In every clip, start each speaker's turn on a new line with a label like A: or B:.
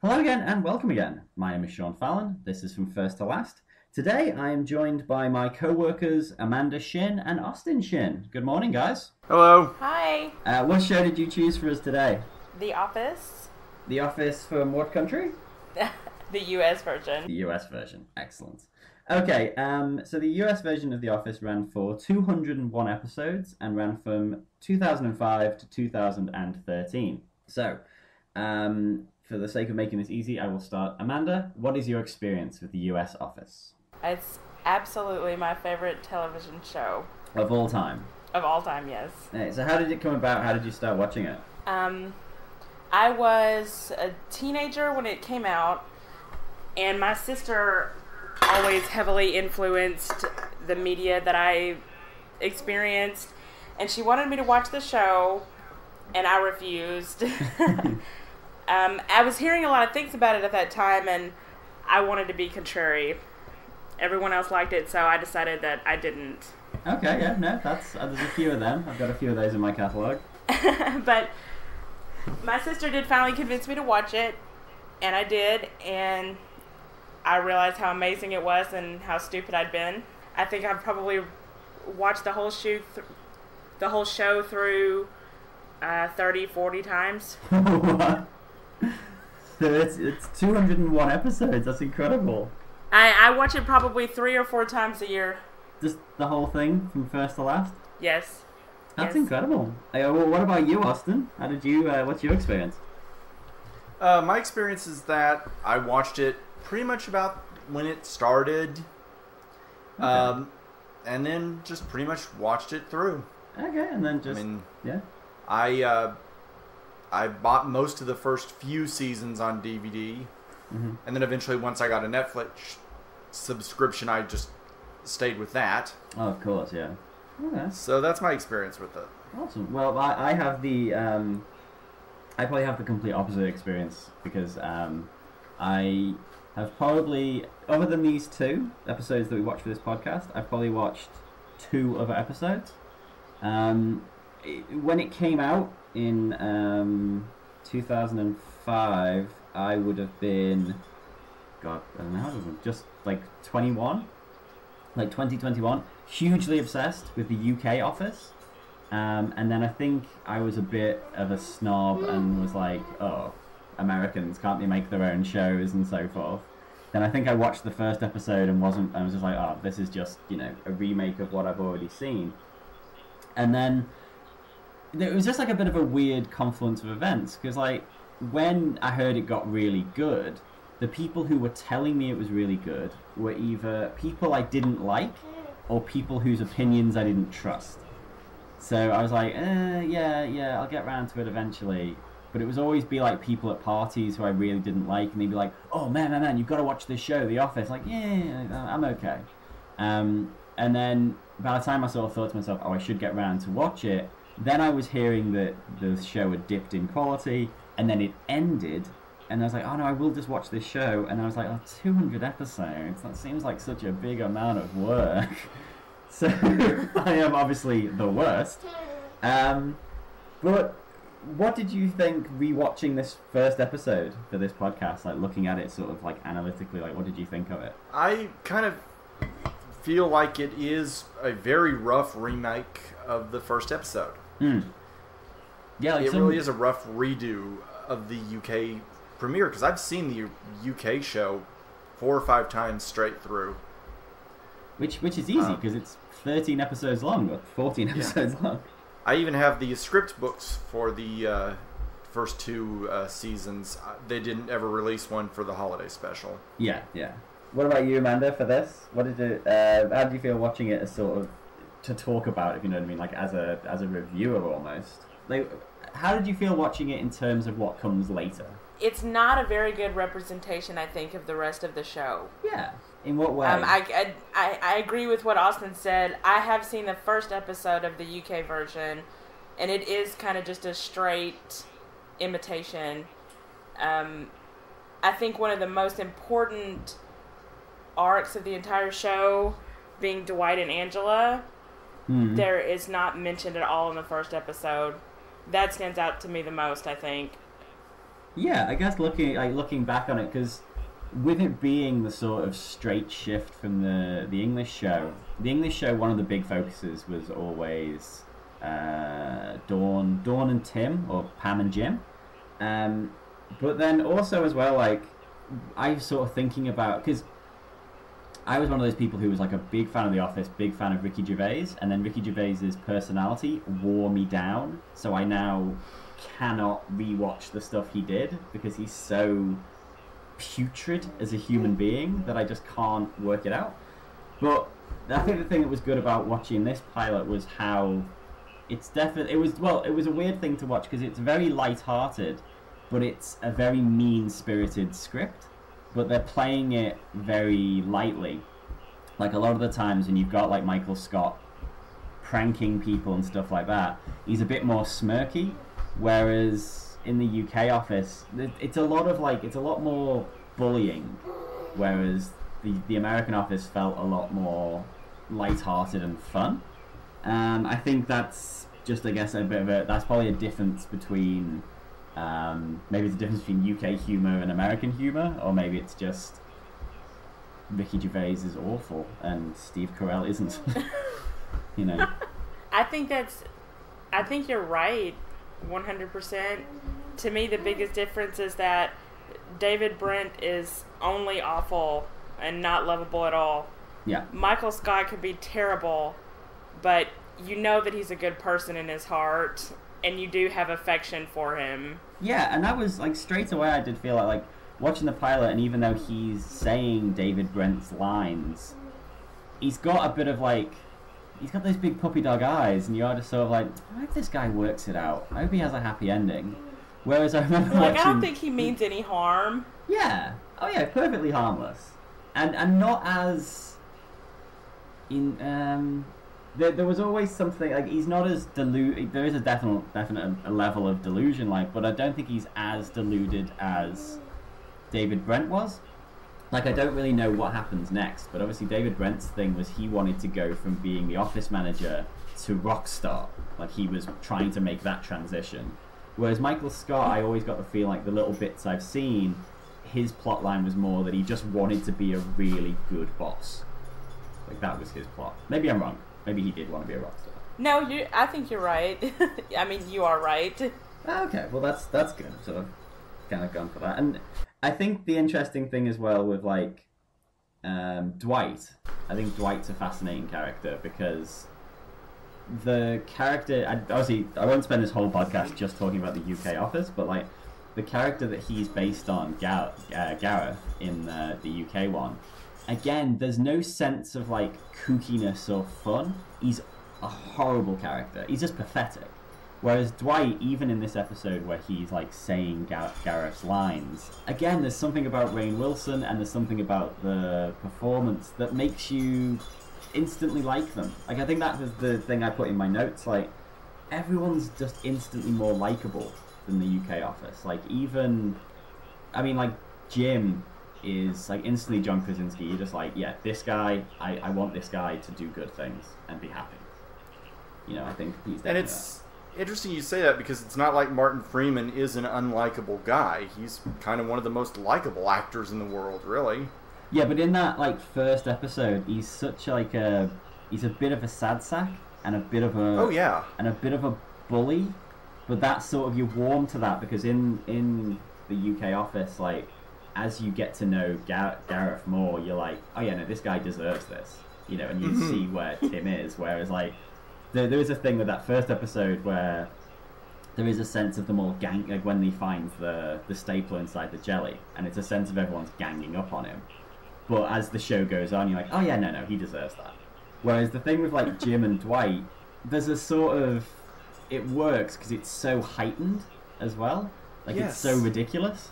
A: Hello again and welcome again. My name is Sean Fallon. This is From First to Last. Today I am joined by my co-workers Amanda Shinn and Austin Shinn. Good morning, guys.
B: Hello.
C: Hi.
A: What show did you choose for us today?
C: The Office.
A: The Office from what country?
C: The US version.
A: The US version. Excellent. Okay, so the US version of The Office ran for 201 episodes and ran from 2005 to 2013. So, for the sake of making this easy, I will start. Amanda, what is your experience with the US Office?
C: It's absolutely my favorite television show.
A: Of all time?
C: Of all time, yes.
A: Hey, so how did it come about? How did you start watching it?
C: I was a teenager when it came out, and my sister always heavily influenced the media that I experienced, and she wanted me to watch the show, and I refused. I was hearing a lot of things about it at that time, and I wanted to be contrary. Everyone else liked it, so I decided that I didn't.
A: Okay, yeah, no, there's a few of them. I've got a few of those in my catalogue.
C: But my sister did finally convince me to watch it, and I did, and I realized how amazing it was and how stupid I'd been. I think I've probably watched the whole show through 30, 40 times.
A: What? It's 201 episodes. That's incredible.
C: I watch it probably 3 or 4 times a year.
A: Just the whole thing from first to last?
C: Yes.
A: That's
C: Yes.
A: incredible. Well, what about you, Austin? How did you? What's your experience?
B: My experience is that I watched it pretty much about when it started,
A: Okay.
B: and then just pretty much watched it through.
A: Okay, and then just yeah.
B: I bought most of the first few seasons on DVD, and then eventually once I got a Netflix subscription, I just stayed with that.
A: Oh, of course, yeah. Okay.
B: So that's my experience with it.
A: Awesome. Well, I have the I probably have the complete opposite experience because I have probably, other than these 2 episodes that we watched for this podcast, I've probably watched 2 other episodes. When it came out in 2005, I would have been, God, I don't know, just like 21, like 2021, hugely obsessed with the UK Office. And then I think I was a bit of a snob and was like, oh, Americans, can't they make their own shows and so forth. Then I think I watched the first episode and I was just like, oh, this is just, a remake of what I've already seen. And then it was just like a bit of a weird confluence of events, because like when I heard it got really good, the people who were telling me it was really good were either people I didn't like or people whose opinions I didn't trust. So I was like, yeah, I'll get around to it eventually. But it was always be like people at parties who I really didn't like, and they'd be like, oh man, you've got to watch this show, The Office. Like, yeah, I'm okay. And then by the time I sort of thought to myself, oh, I should get around to watch it, then I was hearing that the show had dipped in quality, and then it ended, and I was like, oh no, I will just watch this show. And I was like, oh, 200 episodes, that seems like such a big amount of work. So I am obviously the worst. But what did you think rewatching this first episode for this podcast, like looking at it sort of like analytically, like what did you think of it?
B: I kind of feel like it is a very rough remake of the first episode.
A: Yeah, like
B: it really is a rough redo of the UK premiere, because I've seen the UK show 4 or 5 times straight through.
A: Which is easy, because it's 13 episodes long, or 14 episodes long.
B: I even have the script books for the first 2 seasons. They didn't ever release one for the holiday special.
A: Yeah. What about you, Amanda, for this? What did you? How did you feel watching it as sort of to talk about, if you know what I mean, like as a reviewer almost? Like, how did you feel watching it in terms of what comes later?
C: It's not a very good representation, I think, of the rest of the show.
A: Yeah. In what way?
C: I agree with what Austin said. I have seen the first episode of the UK version, and it is kind of just a straight imitation. I think one of the most important arcs of the entire show being Dwight and Angela, there is not mentioned at all in the first episode. That stands out to me the most, I think.
A: Yeah, I guess looking back on it, because with it being the sort of straight shift from the English show, one of the big focuses was always Dawn and Tim, or Pam and Jim. But then also as well, like, I was sort of thinking about, because I was one of those people who was like a big fan of The Office, big fan of Ricky Gervais, and then Ricky Gervais's personality wore me down, so I now cannot rewatch the stuff he did because he's so putrid as a human being that I just can't work it out. But I think the thing that was good about watching this pilot was how it was a weird thing to watch because it's very light-hearted, but it's a very mean-spirited script, but they're playing it very lightly. Like, a lot of the times when you've got like Michael Scott pranking people and stuff like that, he's a bit more smirky, whereas in the UK office it's a lot more bullying, whereas the American office felt a lot more light-hearted and fun. I think that's just, I guess, that's probably a difference between maybe it's a difference between UK humour and American humour, or maybe it's just Ricky Gervais is awful and Steve Carell isn't. You know.
C: I think you're right, 100%. To me, the biggest difference is that David Brent is only awful and not lovable at all.
A: Yeah.
C: Michael Scott could be terrible, but you know that he's a good person in his heart, and you do have affection for him.
A: Yeah, and that was, like, straight away I did feel like watching the pilot, and even though he's saying David Brent's lines, he's got a bit of, like, he's got those big puppy dog eyes, and you're just sort of like, I hope this guy works it out. I hope he has a happy ending. Whereas I remember watching...
C: I don't think he means any harm.
A: Yeah. Oh yeah, perfectly harmless. And not as... There was always something, like, he's not as deluded. There is a definite level of delusion, like, but I don't think he's as deluded as David Brent was. Like, I don't really know what happens next, but obviously David Brent's thing was he wanted to go from being the office manager to rock star. Like, he was trying to make that transition. Whereas Michael Scott, I always got the feeling, like, the little bits I've seen, his plotline was more that he just wanted to be a really good boss. Like, that was his plot. Maybe I'm wrong. Maybe he did want to be a rock star.
C: No, I think you're right. I mean, you are right.
A: Okay, well, that's good. So I've kind of gone for that. And I think the interesting thing as well with, like, Dwight, I think Dwight's a fascinating character because the character, obviously, I won't spend this whole podcast just talking about the UK office, but, like, the character that he's based on, Gareth, in the UK one, again, there's no sense of, like, kookiness or fun. He's a horrible character. He's just pathetic. Whereas Dwight, even in this episode where he's, like, saying Gareth's lines, again, there's something about Rainn Wilson and there's something about the performance that makes you instantly like them. Like, I think that was the thing I put in my notes. Like, everyone's just instantly more likable than the UK office. Like, even, I mean, like, Jim is, like, instantly John Krasinski. You're just like, yeah, this guy, I want this guy to do good things and be happy. You know, I think he's definitely. And
B: it's interesting you say that because it's not like Martin Freeman is an unlikable guy. He's kind of one of the most likable actors in the world, really.
A: Yeah, but in that, like, first episode, he's such, like, he's a bit of a sad sack and a bit of a...
B: Oh, yeah.
A: And a bit of a bully, but that's sort of, you're warm to that because in the UK office, like, as you get to know Gareth more, you're like, oh yeah, no, this guy deserves this, you know, and you see where Tim is, whereas, like, there is a thing with that first episode where there is a sense of them all like, when he finds the stapler inside the jelly, and it's a sense of everyone's ganging up on him. But as the show goes on, you're like, oh yeah, no, he deserves that. Whereas the thing with, like, Jim and Dwight, there's a sort of, it works because it's so heightened as well. Like, It's so ridiculous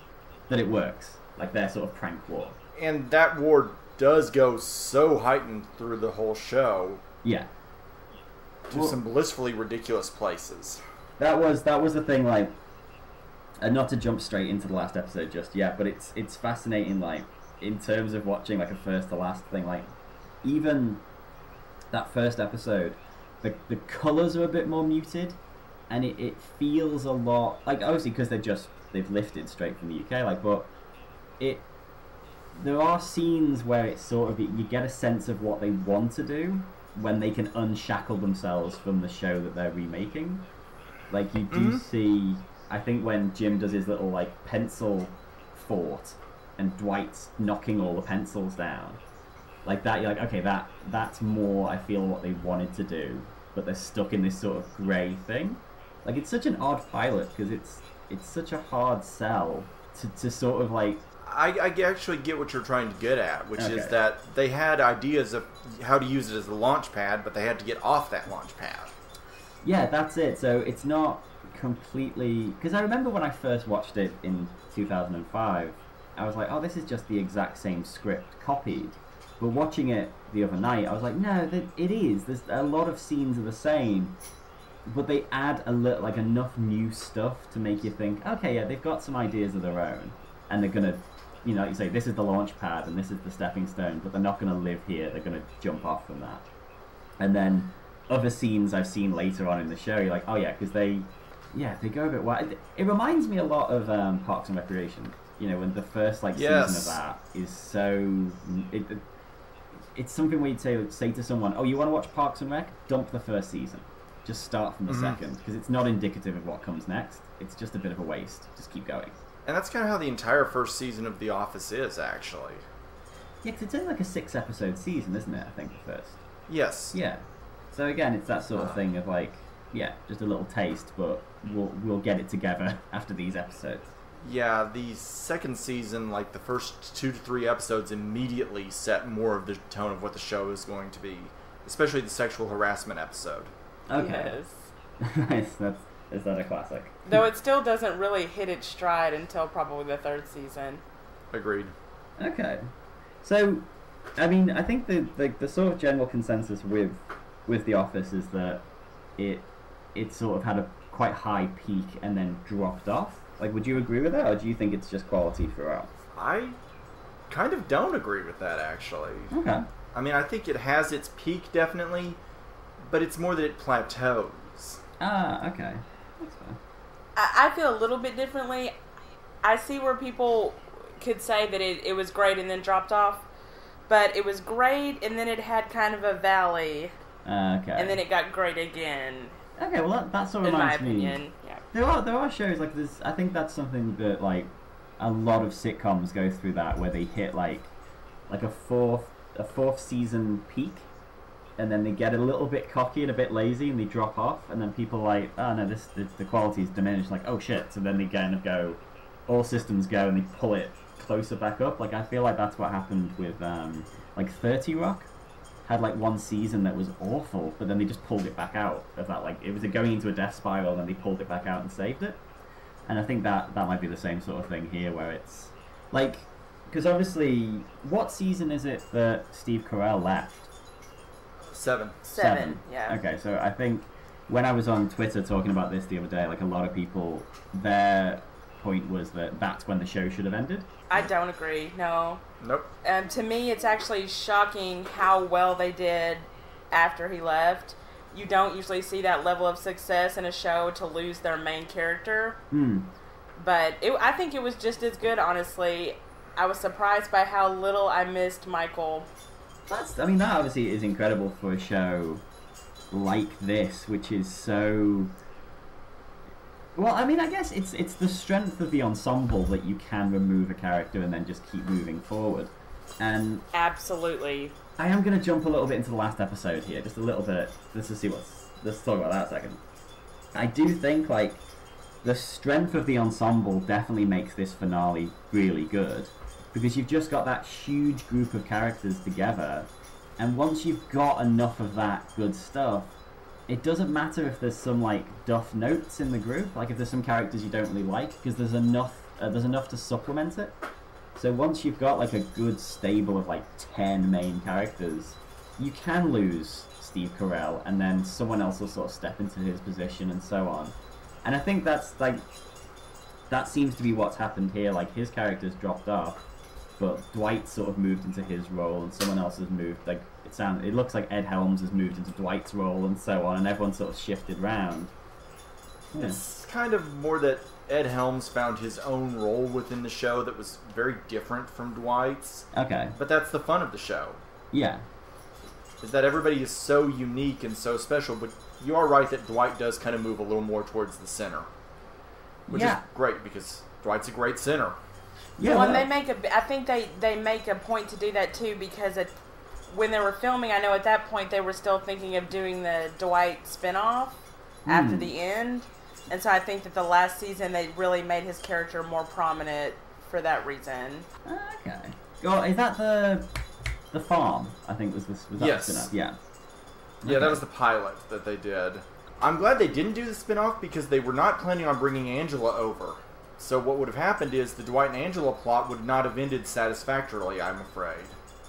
A: that it works. Like, their sort of prank war.
B: And that war does go so heightened through the whole show.
A: Yeah.
B: To some blissfully ridiculous places.
A: That was the thing, like, and not to jump straight into the last episode just yet, but it's fascinating, like, in terms of watching, like, a first to last thing, like, even that first episode, the colours are a bit more muted, and it feels a lot, like, obviously because they're just they've lifted straight from the UK. Like, but there are scenes where it's sort of, you get a sense of what they want to do when they can unshackle themselves from the show that they're remaking. Like, you do see, I think when Jim does his little like pencil fort and Dwight's knocking all the pencils down, like that, you're like, okay, that's more, I feel, what they wanted to do, but they're stuck in this sort of grey thing. Like, it's such an odd pilot because it's such a hard sell to sort of like.
B: I actually get what you're trying to get at, which is that they had ideas of how to use it as a launch pad, but they had to get off that launch pad.
A: Yeah, that's it. So it's not completely... Because I remember when I first watched it in 2005, I was like, oh, this is just the exact same script copied. But watching it the other night, I was like, no, it is. There's a lot of scenes are the same, but they add like enough new stuff to make you think, okay, yeah, they've got some ideas of their own, and they're going to... You know, you say, this is the launch pad and this is the stepping stone, but they're not going to live here, they're going to jump off from that. And then other scenes I've seen later on in the show, you're like, oh yeah, because they go a bit wild. It reminds me a lot of Parks and Recreation, you know, when the first like season of that is so... It's something where you'd say to someone, oh, you want to watch Parks and Rec? Dump the first season. Just start from the second, because it's not indicative of what comes next. It's just a bit of a waste. Just keep going.
B: And that's kind of how the entire first season of The Office is, actually.
A: Yeah, because it's only like a 6-episode season, isn't it, I think, the first?
B: Yes.
A: Yeah. So again, it's that sort of thing of like, yeah, just a little taste, but we'll get it together after these episodes.
B: Yeah, the second season, like the first 2 to 3 episodes immediately set more of the tone of what the show is going to be, especially the sexual harassment episode.
A: Okay.
C: Yes.
A: Nice. Is that a classic?
C: Though it still doesn't really hit its stride until probably the 3rd season.
B: Agreed.
A: Okay. So, I mean, I think the sort of general consensus with The Office is that it sort of had a quite high peak and then dropped off. Like, would you agree with that, or do you think it's just quality throughout?
B: I kind of don't agree with that, actually.
A: Okay.
B: I mean, I think it has its peak, definitely, but it's more that it plateaus.
A: Ah, okay. That's fine.
C: I feel a little bit differently. I see where people could say that it was great and then dropped off, but it was great and then it had kind of a valley.
A: Okay.
C: And then it got great again.
A: Okay, well that sort of reminds me.
C: In my opinion, yeah.
A: There are shows like this. I think that's something that like a lot of sitcoms go through, that where they hit like a fourth season peak, and then they get a little bit cocky and a bit lazy and they drop off, and then people are like, oh no, the quality's diminished, like, oh shit. So then they kind of go, all systems go, and they pull it closer back up. Like, I feel like that's what happened with like 30 Rock had like one season that was awful, but then they just pulled it back out of that. Like, it was going into a death spiral, and then they pulled it back out and saved it. And I think that might be the same sort of thing here, where it's like, because obviously, what season is it that Steve Carell left?
B: 7.
C: 7, yeah.
A: Okay, so I think when I was on Twitter talking about this the other day, like a lot of people, their point was that that's when the show should have ended.
C: I don't agree, no.
B: Nope.
C: To me, it's actually shocking how well they did after he left. You don't usually see that level of success in a show to lose their main character. But I think it was just as good, honestly. I was surprised by how little I missed Michael.
A: That obviously is incredible for a show like this, which is so... Well, I mean, I guess it's the strength of the ensemble that you can remove a character and then just keep moving forward. And
C: absolutely.
A: I am going to jump a little bit into the last episode here, just a little bit. Let's talk about that a second. I do think, like, the strength of the ensemble definitely makes this finale really good, because you've just got that huge group of characters together, and once you've got enough of that good stuff, it doesn't matter if there's some like duff notes in the group, like if there's some characters you don't really like, because there's enough to supplement it. So once you've got like a good stable of like 10 main characters, you can lose Steve Carell, and then someone else will sort of step into his position and so on. And I think that seems to be what's happened here. Like, his character's dropped off, but Dwight sort of moved into his role, and someone else has moved. Like, it looks like Ed Helms has moved into Dwight's role, and so on, and everyone sort of shifted round. Yeah.
B: It's kind of more that Ed Helms found his own role within the show that was very different from Dwight's.
A: Okay.
B: But that's the fun of the show.
A: Yeah.
B: Is that everybody is so unique and so special, but you are right that Dwight does kind of move a little more towards the center. Which is great, because Dwight's a great center.
C: Yeah, well, I think they make a point to do that too, because when they were filming, I know at that point they were still thinking of doing the Dwight spinoff after the end, and so I think that the last season they really made his character more prominent for that reason.
A: Okay. Oh, is that the farm? I think was that
B: yes.
A: the spinoff? Yeah.
B: Yeah, that was the pilot that they did. I'm glad they didn't do the spinoff because they were not planning on bringing Angela over. So what would have happened is the Dwight and Angela plot would not have ended satisfactorily, I'm afraid.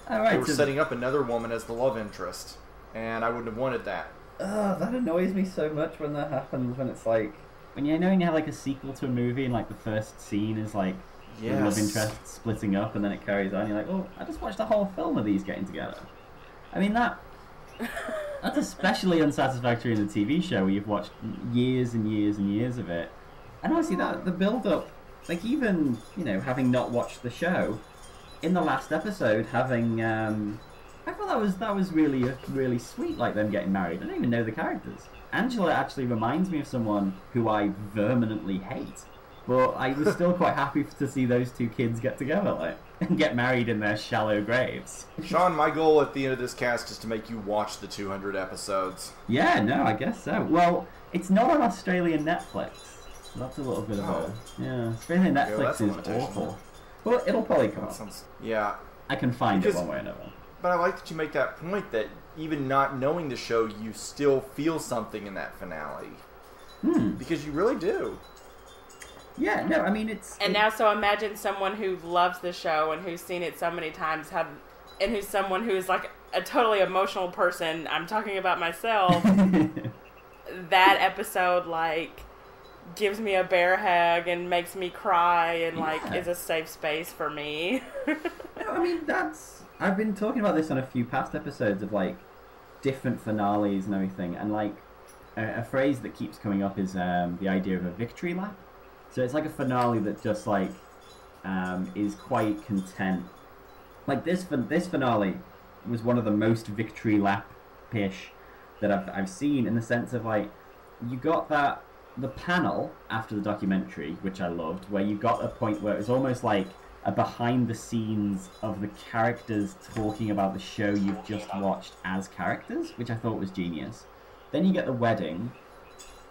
A: Oh, right,
B: they were setting up another woman as the love interest, and I wouldn't have wanted that.
A: That annoys me so much when that happens, when it's like... When you have like a sequel to a movie and like the first scene is like the love interest splitting up and then it carries on, you're like, well, I just watched a whole film of these getting together. I mean, that's especially unsatisfactory in a TV show where you've watched years and years and years of it. And honestly, the build-up, like even, having not watched the show, in the last episode, having, I thought that was really, really sweet, like them getting married. I don't even know the characters. Angela actually reminds me of someone who I vehemently hate, but I was still quite happy to see those two kids get together, and get married in their shallow graves.
B: Sean, my goal at the end of this cast is to make you watch the 200 episodes.
A: Yeah, no, I guess so. Well, it's not on Australian Netflix. So that's a little bit of a... Yeah, Australian Netflix is awful. Well, it'll probably come up.
B: Yeah.
A: I can find it one way or another.
B: But I like that you make that point that even not knowing the show, you still feel something in that finale. Because you really do.
A: Yeah, no, I mean, it's...
C: Now, so imagine someone who loves the show and who's seen it so many times, and who's someone who's like a totally emotional person. I'm talking about myself. That episode, gives me a bear hug and makes me cry and, is a safe space for me.
A: No, I mean, I've been talking about this on a few past episodes of, different finales and everything, and, a phrase that keeps coming up is the idea of a victory lap. So it's like a finale that just is quite content. This finale was one of the most victory lap-ish that I've seen, in the sense of you got the panel after the documentary, which I loved, where you got a point where it was almost like a behind the scenes of the characters talking about the show you've just watched as characters, which I thought was genius. Then you get the wedding,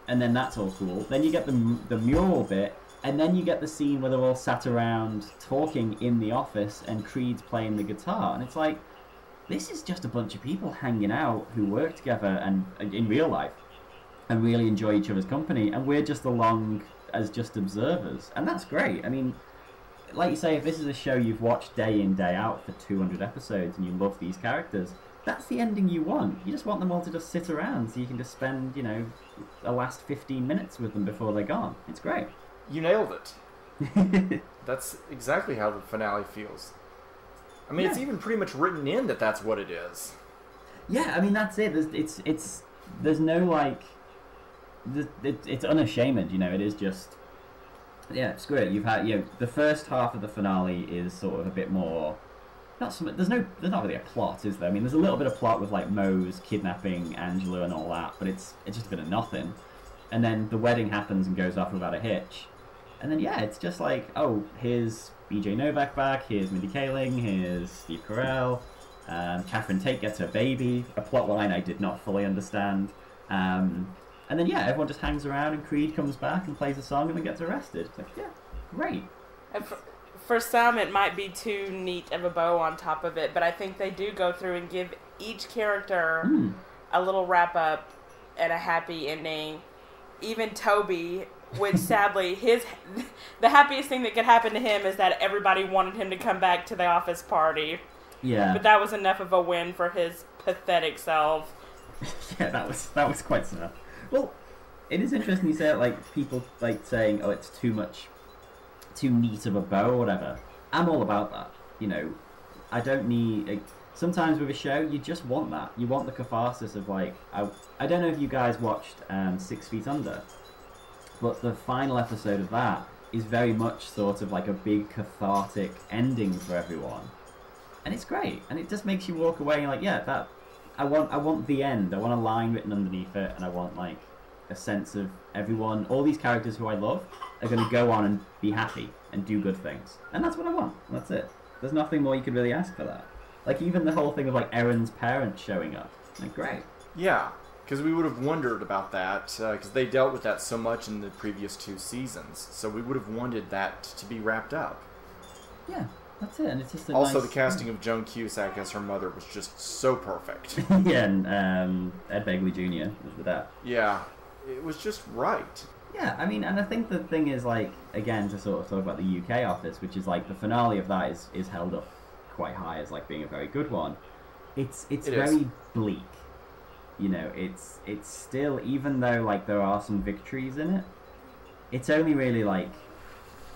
A: and then that's all cool. Then you get the mural bit, and then you get the scene where they're all sat around talking in the office and Creed's playing the guitar. And it's this is just a bunch of people hanging out who work together and in real life and really enjoy each other's company, and we're just along as just observers. And that's great. I mean, like you say, if this is a show you've watched day in, day out for 200 episodes and you love these characters, that's the ending you want. You just want them all to just sit around so you can just spend, the last 15 minutes with them before they're gone. It's great.
B: You nailed it. That's exactly how the finale feels. I mean, it's even pretty much written in that that's what it is.
A: Yeah, I mean, that's it. There's no, it's unashamed, it is just... Yeah, screw it. You've had, the first half of the finale is sort of a bit more... There's not really a plot, is there? I mean, there's a little bit of plot with Mose kidnapping Angela and all that, but it's just a bit of nothing. And then the wedding happens and goes off without a hitch. And then it's just here's BJ Novak back, here's Mindy Kaling, here's Steve Carell, Catherine Tate gets her baby, a plot line I did not fully understand. And then everyone just hangs around and Creed comes back and plays a song and then gets arrested. It's great.
C: For some, it might be too neat of a bow on top of it, but I think they do go through and give each character a little wrap-up and a happy ending. Even Toby, which sadly, the happiest thing that could happen to him is that everybody wanted him to come back to the office party.
A: Yeah.
C: But that was enough of a win for his pathetic self.
A: Yeah, that was quite sad. Well, it is interesting you say it, people saying, oh, it's too neat of a bow or whatever. I'm all about that. I don't need... sometimes with a show, you just want that. You want the catharsis of I don't know if you guys watched 6 Feet Under, but the final episode of that is very much sort of like a big cathartic ending for everyone, and it's great, and it just makes you walk away and like, yeah, that I want the end. I want a line written underneath it, and I want like a sense of everyone, all these characters who I love are going to go on and be happy and do good things, and that's what I want. That's it. There's nothing more you could really ask for that. Like even the whole thing of like Erin's parents showing up, like great.
B: Yeah, because we would have wondered about that, because they dealt with that so much in the previous 2 seasons, so we would have wanted that to be wrapped up.
A: Yeah, that's it, and it's just
B: also
A: nice...
B: the casting of Joan Cusack as her mother was just so perfect.
A: Yeah, and Ed Begley Jr. was the dad.
B: Yeah, it was just right.
A: Yeah, I mean, and I think the thing is, like, again, to sort of talk about the UK office, which is like the finale of that is held up quite high as like being a very good one. It's very bleak. You know, it's still, even though like there are some victories in it, it's only really like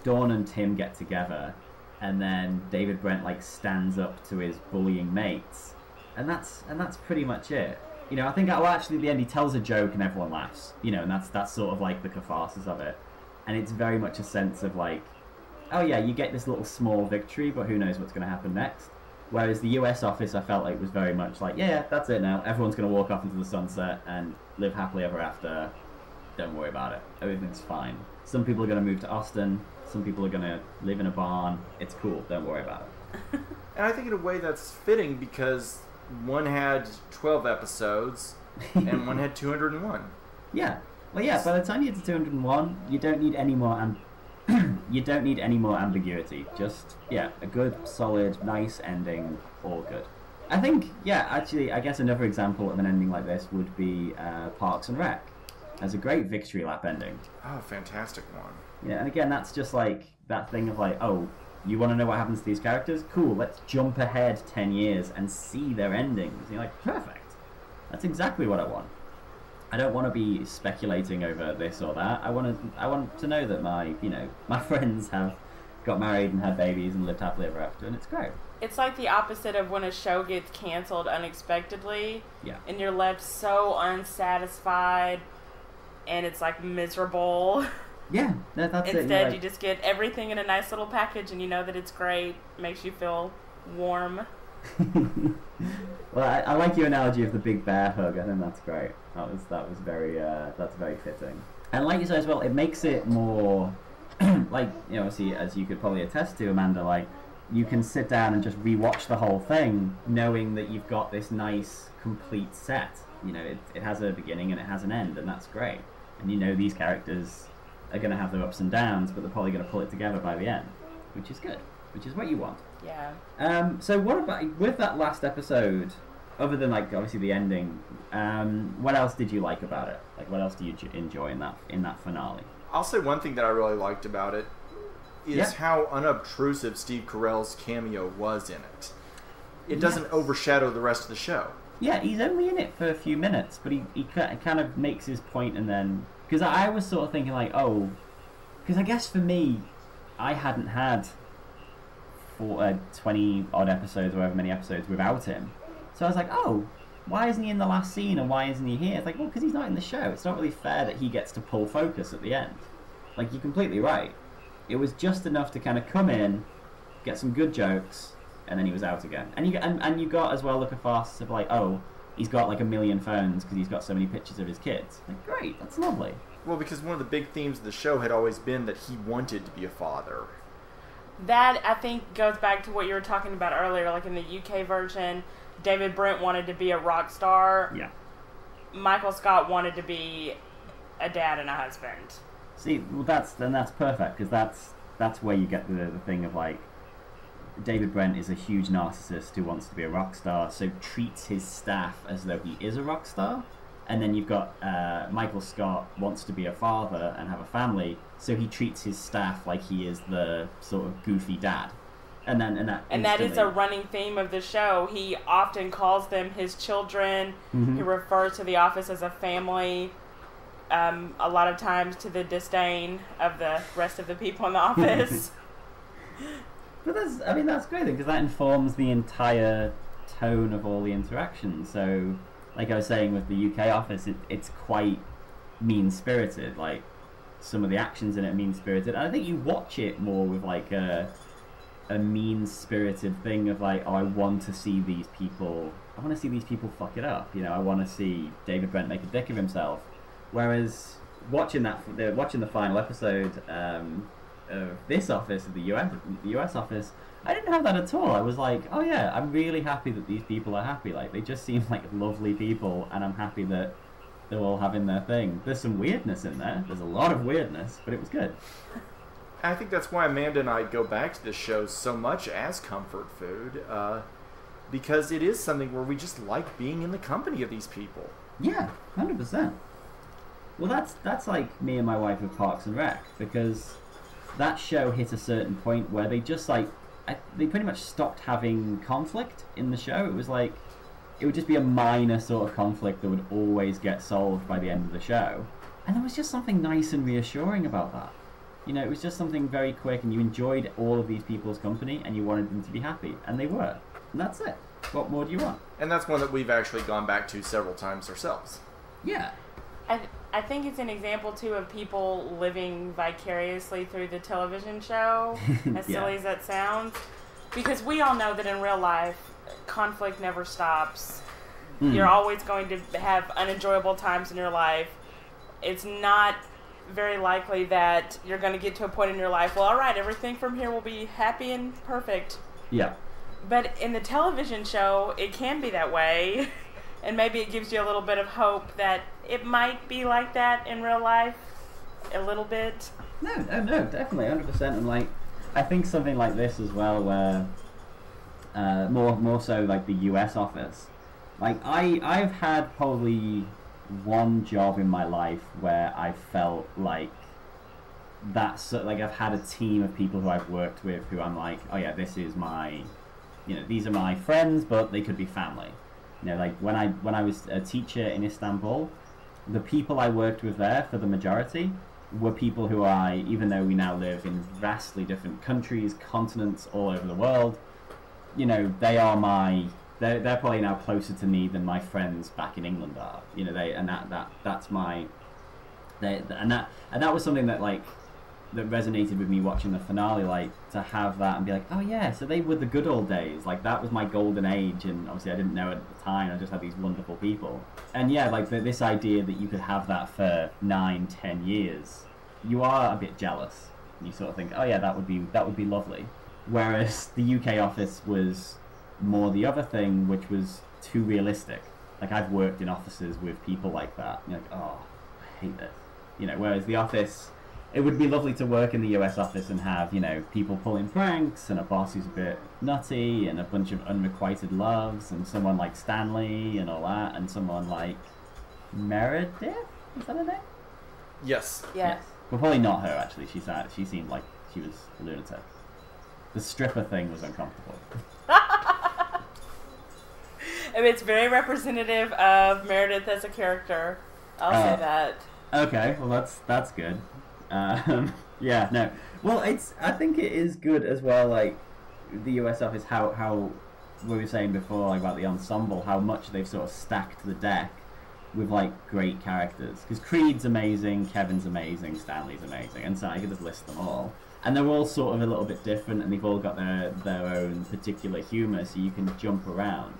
A: Dawn and Tim get together, and then David Brent like stands up to his bullying mates, and that's pretty much it. You know, I think actually at the end he tells a joke and everyone laughs. You know, and that's sort of like the catharsis of it, and it's very much a sense of like, oh yeah, you get this little small victory, but who knows what's going to happen next. Whereas the US office, I felt like was very much like, yeah, that's it now. Everyone's going to walk off into the sunset and live happily ever after. Don't worry about it. Everything's fine. Some people are going to move to Austin. Some people are going to live in a barn. It's cool. Don't worry about it.
B: And I think in a way that's fitting because one had 12 episodes and one had 201.
A: Yeah. Well, yeah, by the time you get to 201, you don't need any more you don't need any more ambiguity. Just, yeah, a good, solid, nice ending, all good. I think, yeah, actually, I guess another example of an ending like this would be Parks and Rec. Has a great victory lap ending.
B: Oh, fantastic one.
A: Yeah, and again, that's just like that thing of like, oh, you want to know what happens to these characters? Cool, let's jump ahead 10 years and see their endings. And you're like, perfect. That's exactly what I want. I don't want to be speculating over this or that. I want to know that my friends have got married and had babies and lived happily ever after, and it's great.
C: It's like the opposite of when a show gets canceled unexpectedly.
A: Yeah.
C: And you're left so unsatisfied, and it's like miserable.
A: Yeah, that's it.
C: Instead, you just get everything in a nice little package, and you know that it's great. Makes you feel warm.
A: Well, I like your analogy of the big bear hug. I think that's great. That was very that's very fitting. And like you said as well, it makes it more like, you know, obviously, as you could probably attest to, Amanda, like you can sit down and just rewatch the whole thing, knowing that you've got this nice complete set. You know, it has a beginning and it has an end, and that's great. And you know these characters are going to have their ups and downs, but they're probably going to pull it together by the end, which is good, which is what you want.
C: Yeah.
A: So what about with that last episode? Other than like obviously the ending, what else did you like about it? Like, what else do you enjoy in that finale?
B: I'll say one thing that I really liked about it is how unobtrusive Steve Carell's cameo was in it. It doesn't overshadow the rest of the show.
A: Yeah, he's only in it for a few minutes, but he kind of makes his point, and then because I was sort of thinking like, oh, because I guess for me, I hadn't had 20 odd episodes or however many episodes without him. So I was like, oh, why isn't he in the last scene and why isn't he here? It's like, well, because he's not in the show. It's not really fair that he gets to pull focus at the end. Like, you're completely right. It was just enough to kind of come in, get some good jokes, and then he was out again. And you got as well the catharsis of like, oh, he's got like 1 million phones because he's got so many pictures of his kids. Like, great, that's lovely.
B: Well, because one of the big themes of the show had always been that he wanted to be a father.
C: That, I think, goes back to what you were talking about earlier. Like in the UK version, David Brent wanted to be a rock star.
A: Yeah.
C: Michael Scott wanted to be a dad and a husband.
A: See, well, that's perfect, because that's where you get the thing of like, David Brent is a huge narcissist who wants to be a rock star, so treats his staff as though he is a rock star. And then you've got Michael Scott wants to be a father and have a family, so he treats his staff like he is the sort of goofy dad. And that is a running theme of the show. He often calls them his children.
C: Mm-hmm. He refers to the office as a family. A lot of times to the disdain of the rest of the people in the office.
A: But that's great, because that informs the entire tone of all the interactions. So, like I was saying with the UK office, it's quite mean-spirited. Like, some of the actions in it are mean-spirited. And I think you watch it more with like a mean-spirited thing of like, oh, I want to see these people fuck it up. You know, I want to see David Brent make a dick of himself. Whereas watching the final episode of this office, of the US office, I didn't have that at all. I was like, oh yeah, I'm really happy that these people are happy. Like, they just seem like lovely people, and I'm happy that they're all having their thing. There's some weirdness in there. There's a lot of weirdness, but it was good.
B: I think that's why Amanda and I go back to this show so much as comfort food, because it is something where we just like being in the company of these people.
A: Yeah, 100%. Well, that's like me and my wife with Parks and Rec, because that show hit a certain point where they just like, they pretty much stopped having conflict in the show. It was like, it would just be a minor sort of conflict that would always get solved by the end of the show. And there was just something nice and reassuring about that. You know, it was just something very quick, and you enjoyed all of these people's company, and you wanted them to be happy, and they were. And that's it. What more do you want?
B: And that's one that we've actually gone back to several times ourselves.
A: Yeah.
C: I think it's an example, too, of people living vicariously through the television show, as silly as that sounds. Because we all know that in real life, conflict never stops. You're always going to have unenjoyable times in your life. It's not very likely that you're going to get to a point in your life, well, all right, everything from here will be happy and perfect.
A: Yeah.
C: But in the television show, it can be that way. And maybe it gives you a little bit of hope that it might be like that in real life, a little bit.
A: No, definitely, 100%. And like, I think something like this as well, where more so like the US office. Like, I've had probably one job in my life where I felt like that's like, I've had a team of people who I've worked with who I'm like, oh yeah, this is my, you know, these are my friends, but they could be family. You know, like when I was a teacher in Istanbul, the people I worked with there, for the majority, were people who even though we now live in vastly different countries, continents all over the world, you know, they're probably now closer to me than my friends back in England are. You know, that was something that like, that resonated with me watching the finale, like, to have that and be like, oh yeah, so they were the good old days, like that was my golden age, and obviously I didn't know at the time, I just had these wonderful people. And yeah, like this idea that you could have that for 9-10 years, you are a bit jealous. You sort of think, oh yeah, that would be lovely. Whereas the UK office was more the other thing, which was too realistic. Like, I've worked in offices with people like that, and you're like, oh, I hate this. You know, whereas the office, it would be lovely to work in the US office and have, you know, people pulling pranks, and a boss who's a bit nutty, and a bunch of unrequited loves, and someone like Stanley and all that, and someone like Meredith? Is that her name?
B: Yes.
C: Yes.
A: Well, probably not her, actually. She seemed like she was a lunatic. The stripper thing was uncomfortable.
C: I mean, it's very representative of Meredith as a character. I'll say that. Okay,
A: well that's good. Yeah, no. Well, I think it is good as well, like, the US office, how we were saying before, like, about the ensemble, how much they've sort of stacked the deck with, like, great characters. Because Creed's amazing, Kevin's amazing, Stanley's amazing, and so I could just list them all. And they're all sort of a little bit different, and they've all got their own particular humour, so you can jump around.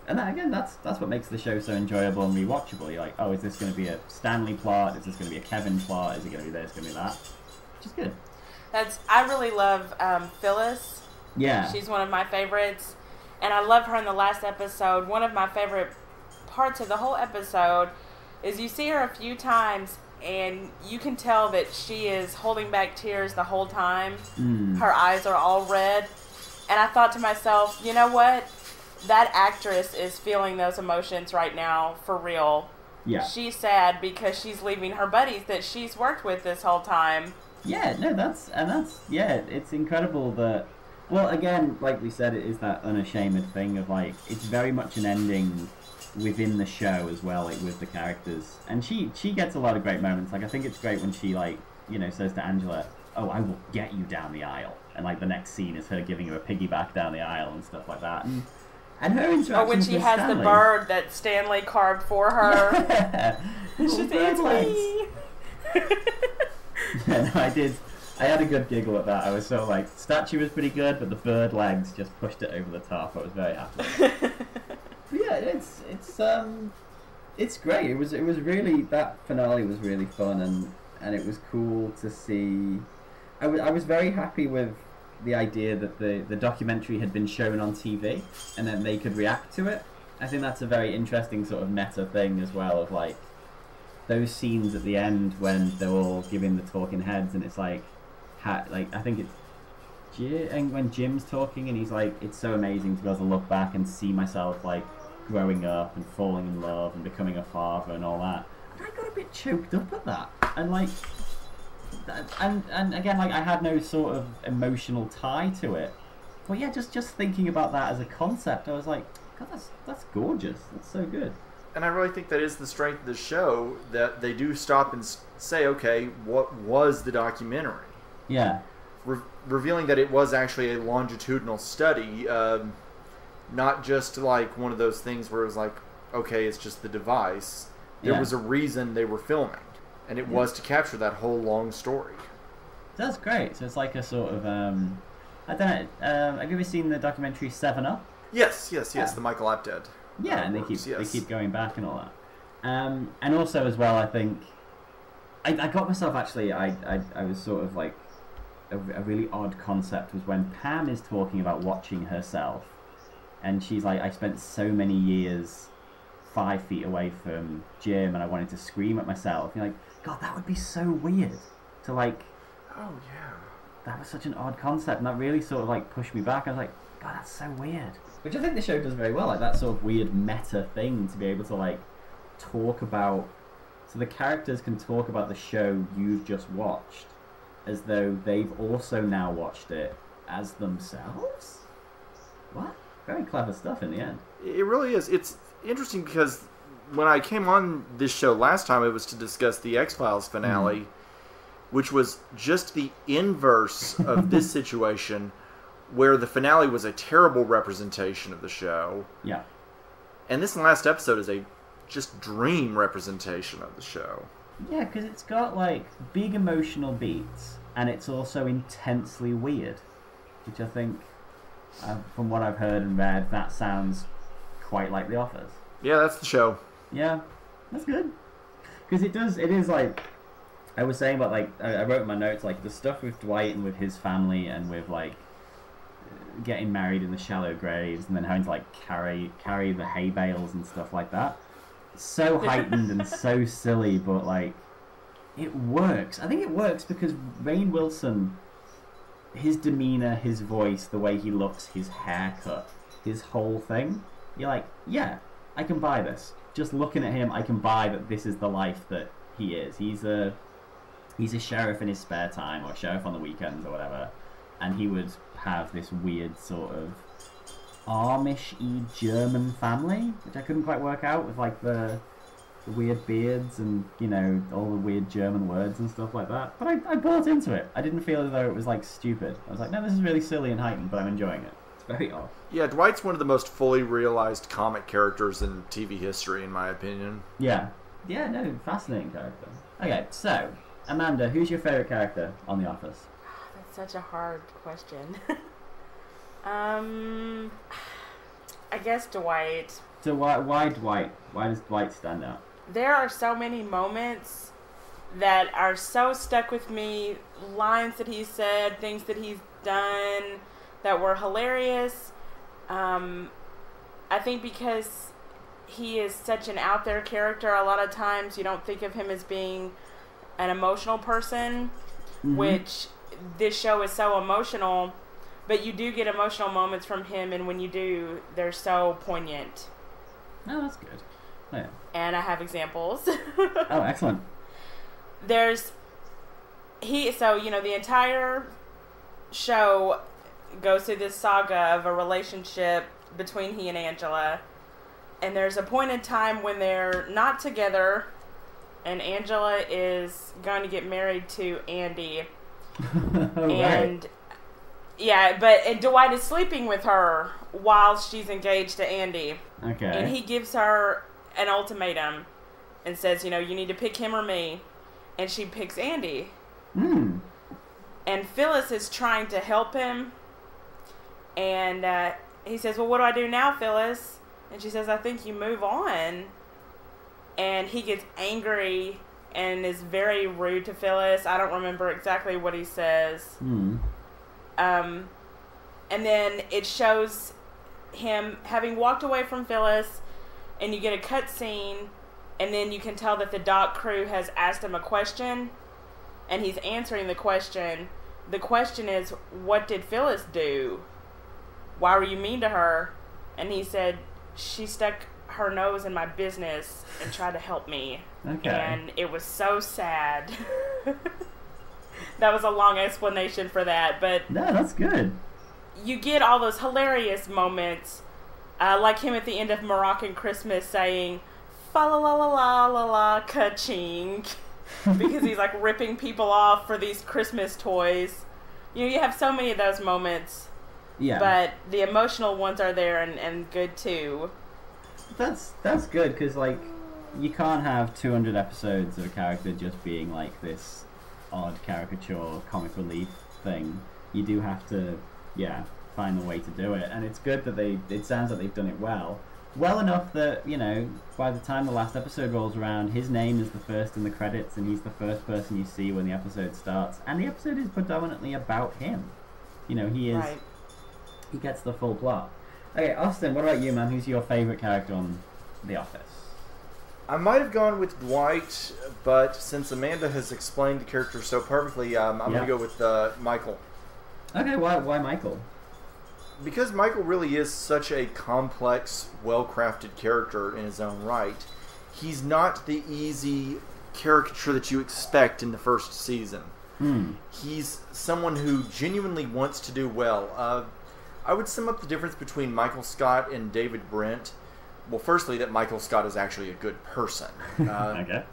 A: And that, again, that's what makes the show so enjoyable and rewatchable. You're like, oh, is this going to be a Stanley plot? Is this going to be a Kevin plot? Is it going to be this? Going to be that? Which is good.
C: I really love Phyllis.
A: Yeah.
C: She's one of my favorites. And I love her in the last episode. One of my favorite parts of the whole episode is you see her a few times, and you can tell that she is holding back tears the whole time. Her eyes are all red. And I thought to myself, you know what? That actress is feeling those emotions right now for real.
A: Yeah.
C: She's sad because she's leaving her buddies that she's worked with this whole time.
A: Yeah, no, that's it's incredible that, well, again, like we said, it is that unashamed thing of, like, it's very much an ending within the show as well, like, with the characters. And she gets a lot of great moments. Like, I think it's great when she, like, you know, says to Angela, oh, I will get you down the aisle. And, like, the next scene is her giving her a piggyback down the aisle and stuff like that. And her interactions
C: or when she has
A: Stanley.
C: The bird that Stanley carved for her.
A: Yeah.
C: She's like, it's me.
A: Yeah, no, I did. I had a good giggle at that. I was so like, statue was pretty good, but the bird legs just pushed it over the top. I was very happy. But yeah, it's great. It was really, that finale was really fun, and it was cool to see. I was very happy with the idea that the documentary had been shown on TV and then they could react to it. I think that's a very interesting sort of meta thing as well, of like those scenes at the end when they're all giving the talking heads, and it's like I think it's and when Jim's talking and he's like, it's so amazing to be able to look back and see myself like growing up and falling in love and becoming a father and all that. And I got a bit choked up at that, and like, and again, like, I had no sort of emotional tie to it. But yeah, just thinking about that as a concept, I was like, God, that's gorgeous. That's so good.
B: And I really think that is the strength of the show, that they do stop and say, okay, what was the documentary?
A: Yeah.
B: Revealing that it was actually a longitudinal study, not just like one of those things where it was like, okay, it's just the device. There was a reason they were filming, and it was to capture that whole long story.
A: That's great. So it's like a sort of, I don't know, have you ever seen the documentary 7 Up?
B: Yes, the Michael Apted.
A: Yeah, and they keep going back and all that. And also as well, I think, I got myself actually, I was sort of like, a really odd concept was when Pam is talking about watching herself, and she's like, I spent so many years 5 feet away from Jim, and I wanted to scream at myself. You're like, God, that would be so weird to like.
B: Oh yeah.
A: That was such an odd concept, and that really sort of like pushed me back. I was like, God, that's so weird. Which I think the show does very well, like that sort of weird meta thing to be able to like talk about. So the characters can talk about the show you've just watched as though they've also now watched it as themselves. What? Very clever stuff in the end.
B: It really is. It's interesting because when I came on this show last time, it was to discuss the X-Files finale, which was just the inverse of this situation, where the finale was a terrible representation of the show.
A: Yeah.
B: And this last episode is a just dream representation of the show.
A: Yeah, because it's got like big emotional beats, and it's also intensely weird, which I think, from what I've heard and read, that sounds quite like The Office.
B: Yeah, that's the show.
A: Yeah, that's good. Because it is like, I was saying about like, I wrote in my notes, like the stuff with Dwight and with his family and with like getting married in the shallow graves and then having to like carry the hay bales and stuff like that. So heightened and so silly, but like, it works. I think it works because Rainn Wilson, his demeanor, his voice, the way he looks, his haircut, his whole thing, you're like, yeah, I can buy this. Just looking at him, I can buy that this is the life that he is. He's a sheriff in his spare time, or sheriff on the weekends or whatever, and he would have this weird sort of Amish-y German family, which I couldn't quite work out, with like the weird beards and, you know, all the weird German words and stuff like that. But I bought into it. I didn't feel as though it was like stupid. I was like, no, this is really silly and heightened, but I'm enjoying it. It's very odd.
B: Yeah, Dwight's one of the most fully realized comic characters in TV history, in my opinion.
A: Yeah. Yeah, no, fascinating character. Okay, so, Amanda, who's your favourite character on The Office?
C: That's such a hard question. I guess Dwight.
A: So why Dwight? Why does Dwight stand out?
C: There are so many moments that are so stuck with me. Lines that he said, things that he's done that were hilarious. I think because he is such an out there character, a lot of times you don't think of him as being an emotional person, which this show is so emotional, but you do get emotional moments from him, and when you do, they're so poignant.
A: Oh, that's good. Oh, yeah.
C: And I have examples.
A: Oh, excellent.
C: So, you know, the entire show goes through this saga of a relationship between he and Angela. And there's a point in time when they're not together, and Angela is going to get married to Andy. And
A: right.
C: Yeah, and Dwight is sleeping with her while she's engaged to Andy.
A: Okay.
C: And he gives her an ultimatum and says, you know, you need to pick him or me. and she picks Andy.
A: Hmm.
C: And Phyllis is trying to help him. And he says, well, what do I do now, Phyllis? And she says, I think you move on. And he gets angry and is very rude to Phyllis. I don't remember exactly what he says.
A: Hmm.
C: And then it shows him having walked away from Phyllis, and you get a cut scene, and then you can tell that the dock crew has asked him a question, and he's answering the question. The question is, what did Phyllis do? Why were you mean to her? And he said, she stuck her nose in my business and tried to help me.
A: Okay.
C: And it was so sad. That was a long explanation for that, but
A: No, that's good.
C: you get all those hilarious moments, like him at the end of Moroccan Christmas saying, fa la la la la la la ka-ching, because he's like ripping people off for these Christmas toys. You know, you have so many of those moments,
A: Yeah.
C: but the emotional ones are there and good too.
A: That's good, because, like, you can't have 200 episodes of a character just being, like, this odd caricature comic relief thing. You do have to, find a way to do it. And it's good that it sounds like they've done it well. Well enough that, you know, by the time the last episode rolls around, his name is the first in the credits, and he's the first person you see when the episode starts. And the episode is predominantly about him. You know, he is...
C: Right.
A: He gets the full plot. Okay, Austin, what about you, man? Who's your favourite character on The Office?
B: I might have gone with Dwight, but since Amanda has explained the character so perfectly, I'm going to go with Michael.
A: Okay, why Michael?
B: Because Michael really is such a complex, well-crafted character in his own right. He's not the easy caricature that you expect in the first season. He's someone who genuinely wants to do well. I would sum up the difference between Michael Scott and David Brent. Well, firstly, that Michael Scott is actually a good person.
A: Okay.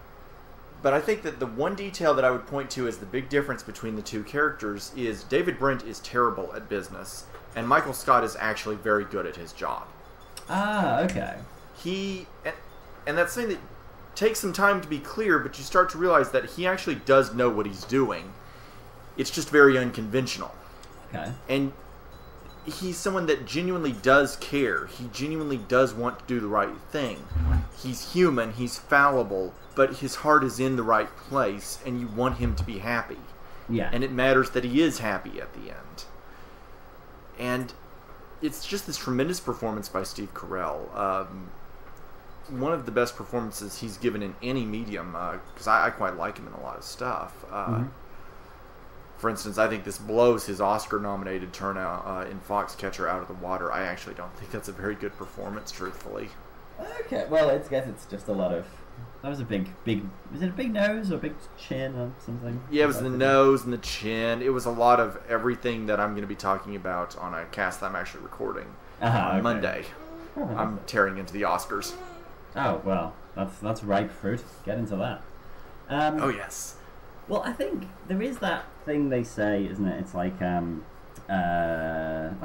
B: But I think that the one detail that I would point to as the big difference between the two characters is David Brent is terrible at business, and Michael Scott is actually very good at his job.
A: Ah, okay.
B: And that's something that takes some time to be clear, but you start to realize that he actually does know what he's doing. It's just very unconventional.
A: Okay.
B: And he's someone that genuinely does care. He genuinely does want to do the right thing. He's human, he's fallible, but his heart is in the right place, and you want him to be happy.
A: Yeah.
B: And it matters that he is happy at the end. And it's just this tremendous performance by Steve Carell. One of the best performances he's given in any medium, because I quite like him in a lot of stuff. For instance, I think this blows his Oscar-nominated turnout in Foxcatcher out of the water. I actually don't think that's a very good performance, truthfully.
A: Okay, well, I guess it's just a lot of... That was a big... Was it a big nose or a big chin or something?
B: Yeah, it was the nose and the chin. It was a lot of everything that I'm going to be talking about on a cast that I'm actually recording on Monday. I'm tearing into the Oscars.
A: Oh, well, that's ripe fruit. Get into that.
B: Oh, yes.
A: Well, I think there is that thing they say, isn't it? It's like, I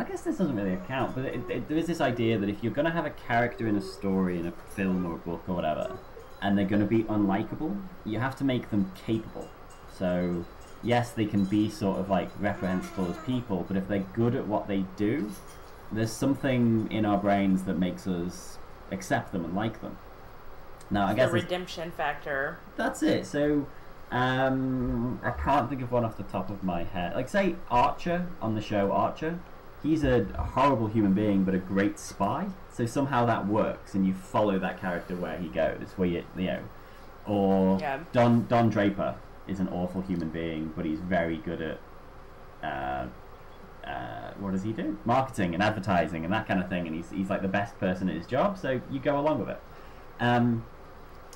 A: guess this doesn't really account, but there is this idea that if you're going to have a character in a story, in a film or a book or whatever, and they're going to be unlikable, you have to make them capable. So, yes, they can be sort of like reprehensible as people, but if they're good at what they do, there's something in our brains that makes us accept them and like them. Now, I guess
C: the redemption factor.
A: That's it. So, I can't think of one off the top of my head. Like, say, Archer on the show Archer. He's a horrible human being, but a great spy. So somehow that works, and you follow that character where he goes. Where you know, or Don Draper is an awful human being, but he's very good at what does he do? Marketing and advertising and that kind of thing. And he's like the best person at his job. So you go along with it.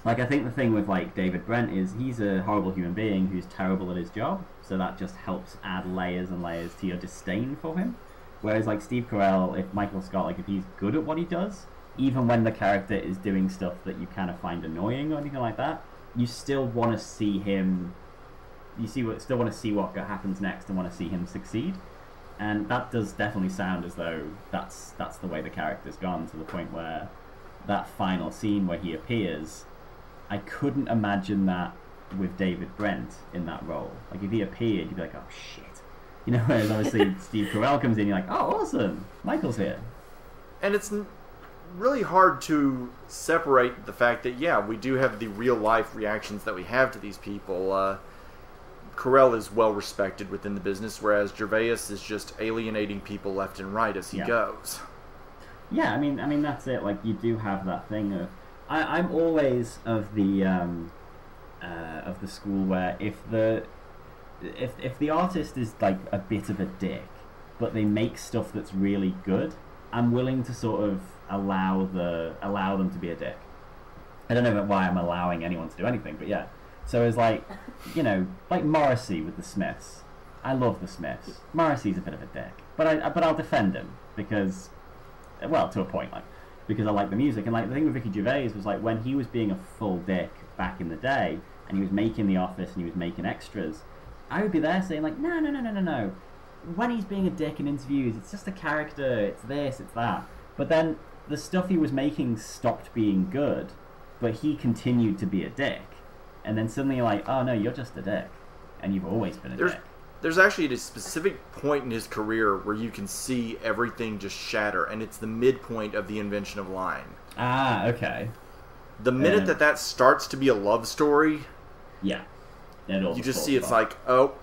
A: Like, I think the thing with, like, David Brent is he's a horrible human being who's terrible at his job, so that just helps add layers and layers to your disdain for him. Whereas, like, Steve Carell, if Michael Scott, like, if he's good at what he does, even when the character is doing stuff that you kind of find annoying or anything like that, you still want to see him, still want to see what happens next and want to see him succeed. And that does definitely sound as though that's the way the character's gone, to the point where that final scene where he appears, I couldn't imagine that with David Brent in that role. Like if he appeared, you'd be like, oh shit, you know. Whereas obviously Steve Carell comes in, you're like, oh awesome, Michael's here.
B: And it's really hard to separate the fact that, yeah, we do have the real life reactions that we have to these people. Carell is well respected within the business, whereas Gervais is just alienating people left and right as he goes.
A: Yeah, I mean that's it. Like you do have that thing of I'm always of the school where if the artist is like a bit of a dick, but they make stuff that's really good, I'm willing to sort of allow them to be a dick. I don't know why I'm allowing anyone to do anything, but yeah. So it's like, you know, like Morrissey with the Smiths. I love the Smiths. Morrissey's a bit of a dick, but I'll defend him because, well, to a point, like, because I like the music. And like the thing with Ricky Gervais was like when he was being a full dick back in the day, and he was making The Office and he was making extras, I would be there saying like, no. When he's being a dick in interviews, it's just a character. It's this, it's that. But then the stuff he was making stopped being good, but he continued to be a dick. And then suddenly you're like, oh no, you're just a dick. And you've always been a dick.
B: There's actually a specific point in his career where you can see everything just shatter, and it's the midpoint of the invention of lying.
A: Ah, okay.
B: The minute that starts to be a love story,
A: yeah,
B: you just see it's like, oh,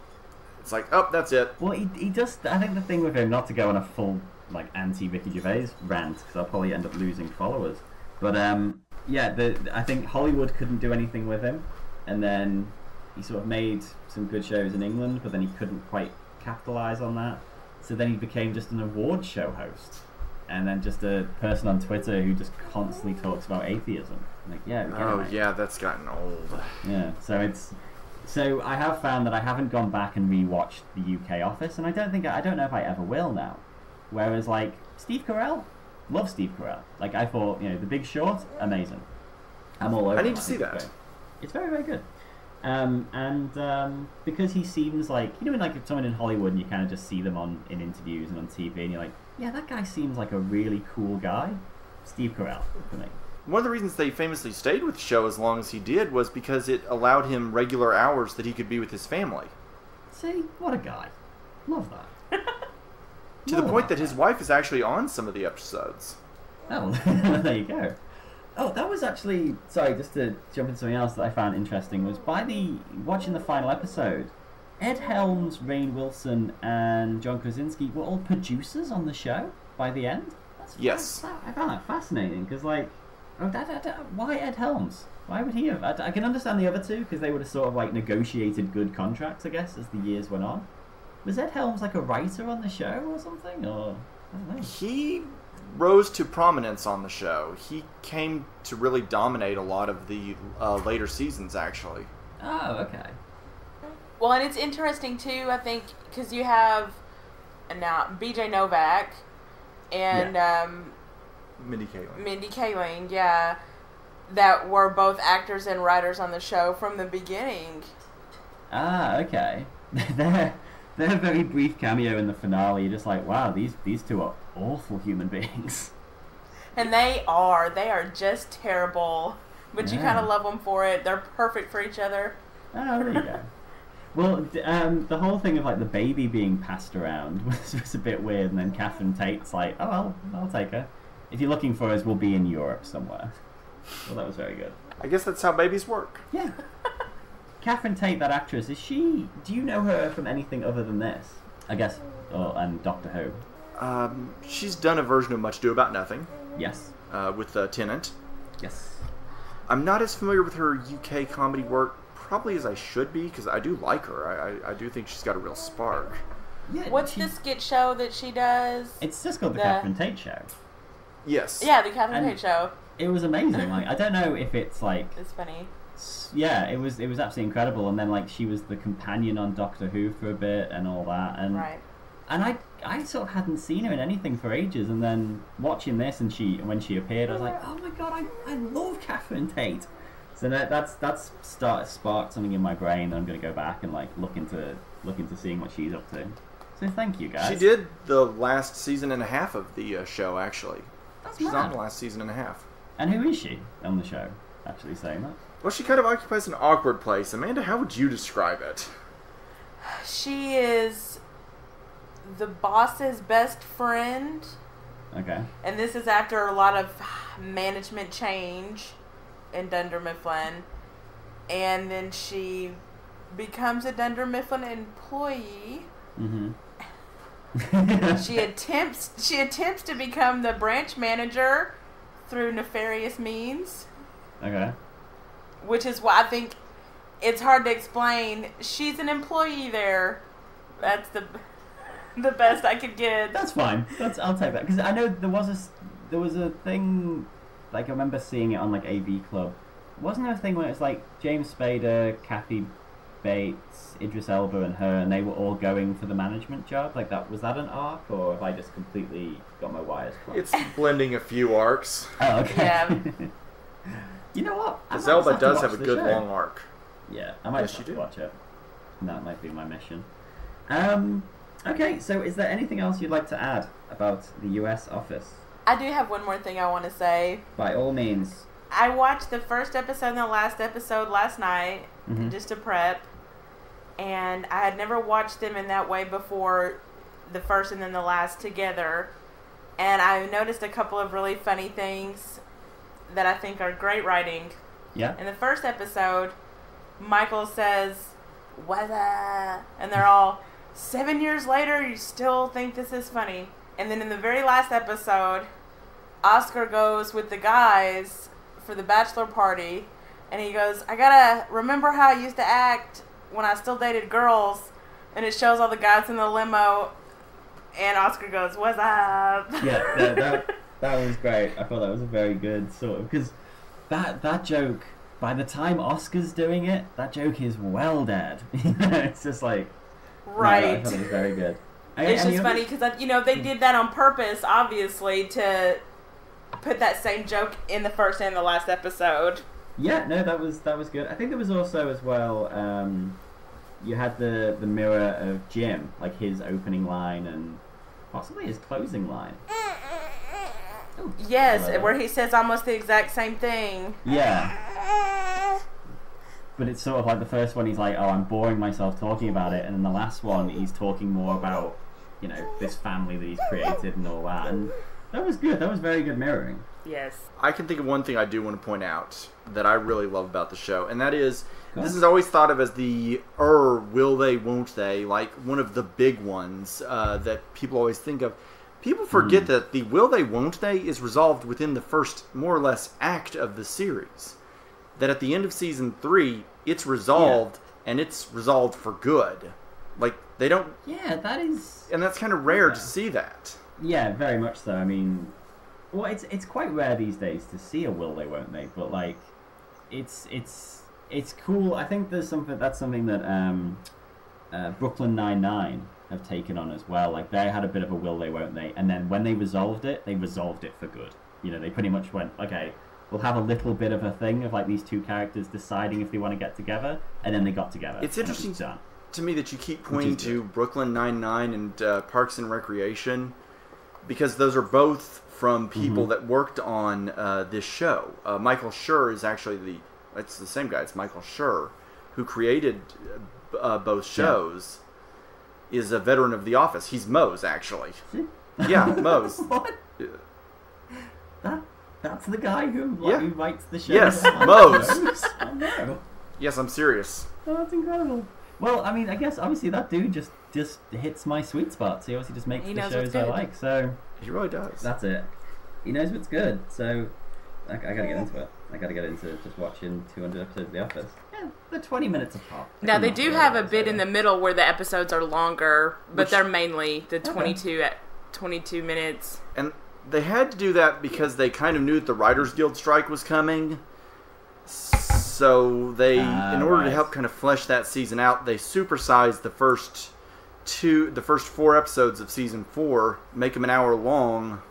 B: that's it.
A: Well, he does. I think the thing with him, not to go on a full like anti-Ricky Gervais rant, because I'll probably end up losing followers. But yeah, I think Hollywood couldn't do anything with him. And then he sort of made some good shows in England, but then he couldn't quite capitalise on that. So then he became just an award show host. And then just a person on Twitter who just constantly talks about atheism. Like, yeah, we get it, mate.
B: Yeah, that's gotten old.
A: Yeah, so I have found that I haven't gone back and rewatched the UK Office, and I don't know if I ever will now. Whereas, like, Steve Carell, love Steve Carell. Like, I thought, you know, The Big Short, amazing. I'm all over.
B: I need to see that.
A: It's very, very good. And because he seems like, you know, like if someone in Hollywood and you kind of just see them in interviews and on TV and you're like, yeah, that guy seems like a really cool guy. Steve Carell, for me.
B: One of the reasons they famously stayed with the show as long as he did was because it allowed him regular hours that he could be with his family.
A: See, what a guy. Love that.
B: To the point that his wife is actually on some of the episodes.
A: Oh, there you go. Oh, that was actually... Sorry, just to jump into something else that I found interesting was watching the final episode, Ed Helms, Rainn Wilson, and John Krasinski were all producers on the show by the end.
B: Yes.
A: I found that fascinating, because, like... why Ed Helms? Why would he have... I can understand the other two, because they would have sort of, like, negotiated good contracts, I guess, as the years went on. Was Ed Helms, like, a writer on the show or something? Or... I don't know.
B: He rose to prominence on the show. He came to really dominate a lot of the later seasons, actually.
A: Oh, okay.
C: Well, and it's interesting, too, I think, because you have now BJ Novak and
B: Mindy Kaling.
C: Mindy Kaling, yeah, that were both actors and writers on the show from the beginning.
A: Ah, okay. They're a very brief cameo in the finale. You're just like, wow, these two are awful human beings.
C: And they are just terrible. But you kind of love them for it. They're perfect for each other.
A: Oh, there you go. Well, the whole thing of like the baby being passed around was a bit weird, and then Catherine Tate's like, oh, I'll take her. If you're looking for us, we'll be in Europe somewhere. Well, that was very good.
B: I guess that's how babies work.
A: Yeah. Catherine Tate, that actress, do you know her from anything other than this? I guess, and Doctor Who.
B: She's done a version of Much Ado About Nothing.
A: Yes.
B: With Tennant.
A: Yes.
B: I'm not as familiar with her UK comedy work, probably as I should be, because I do like her. I do think she's got a real spark.
A: Yeah.
C: What's the skit show that she does?
A: It's just called the Catherine Tate Show.
B: Yes.
C: Yeah, the Catherine Tate Show.
A: It was amazing. Like, I don't know if it's like...
C: It's funny.
A: Yeah, it was absolutely incredible. And then like she was the companion on Doctor Who for a bit and all that. And
C: right.
A: And I sort of hadn't seen her in anything for ages. And then watching this and when she appeared, I was like, oh my god, I love Catherine Tate. So that's sparked something in my brain that I'm going to go back and like look into seeing what she's up to. So thank you guys.
B: She did the last season and a half of the show, actually.
A: That's
B: She's
A: mad.
B: on the last season and a half.
A: And who is she on the show? actually saying that.
B: Well, she kind of occupies an awkward place. Amanda, how would you describe it?
C: She is the boss's best friend.
A: Okay.
C: And this is after a lot of management change in Dunder Mifflin. And then she becomes a Dunder Mifflin employee.
A: Mm-hmm.
C: She attempts to become the branch manager through nefarious means.
A: Okay.
C: Which is why I think it's hard to explain. She's an employee there. That's the best I could get.
A: That's fine. I'll take that, because I know there was a thing, like I remember seeing it on like AV Club. Wasn't there a thing where it's like James Spader, Kathy Bates, Idris Elba, and her, and they were all going for the management job? Like that, was that an arc, or have I just completely got my wires crossed?
B: It's blending a few arcs.
A: Oh, okay.
C: Yeah.
A: You know what?
B: Because Elba does have a good long arc.
A: Yeah, I might have to watch it. That might be my mission. Okay, so is there anything else you'd like to add about the US office?
C: I do have one more thing I want to say.
A: By all means.
C: I watched the first episode and the last episode last night, just to prep, and I had never watched them in that way before, the first and then the last together, and I noticed a couple of really funny things that I think are great writing.
A: Yeah.
C: In the first episode, Michael says, "Weather," and they're all, 7 years later, you still think this is funny. And then in the very last episode, Oscar goes with the guys for the bachelor party, and he goes, "I gotta remember how I used to act when I still dated girls," and it shows all the guys in the limo, and Oscar goes, "What's up?"
A: Yeah, that was great. I thought that was a very good sort of, because that joke, by the time Oscar's doing it, that joke is well dead. It's just like,
C: right.
A: No, I thought it was very good.
C: It's just funny because they did that on purpose, obviously, to put that same joke in the first and the last episode.
A: Yeah, no, that was good. I think there was also as well, you had the mirror of Jim, like his opening line and possibly his closing line. Oh,
C: yes, where he says almost the exact same thing.
A: Yeah. But it's sort of like the first one he's like, "Oh, I'm boring myself talking about it," and then the last one he's talking more about, this family that he's created and all that, and that was good. That was very good mirroring.
C: Yes.
B: I can think of one thing I do want to point out that I really love about the show, and that is, this is always thought of as the will they, won't they, like one of the big ones that people always think of. People forget that the will they, won't they is resolved within the first, more or less, act of the series. That at the end of season 3, it's resolved, and it's resolved for good. Like, they don't...
A: Yeah, that is...
B: And that's kind of rare to see that.
A: Yeah, very much so. I mean... Well, it's quite rare these days to see a will they, won't they, but, like, it's cool. I think that's something that Brooklyn Nine-Nine have taken on as well. Like, they had a bit of a will they, won't they, and then when they resolved it for good. They pretty much went, okay, we'll have a little bit of a thing of, like, these two characters deciding if they want to get together, and then they got together.
B: It's interesting to me that you keep pointing to Brooklyn Nine-Nine and Parks and Recreation, because those are both from people that worked on this show. Michael Schur is actually it's the same guy. It's Michael Schur, who created both shows, is a veteran of The Office. He's Mose, actually. Yeah, Mose.
A: What? That's the guy who writes the show.
B: Yes, Mose.
A: Oh, no.
B: Yes, I'm serious.
A: Oh, that's incredible. Well, I mean, I guess obviously that dude just hits my sweet spot. So he obviously just makes the shows I like. So
B: he really does.
A: That's it. He knows what's good. So I gotta get into it. I gotta get into just watching 200 episodes of The Office. Yeah, they're 20 minutes apart.
C: Now they do have a bit in the middle where the episodes are longer, but they're mainly the 22 minutes.
B: And they had to do that because they kind of knew that the Writers Guild strike was coming. So they, in order to help kind of flesh that season out, they supersized the first 4 episodes of season 4, make them an hour long,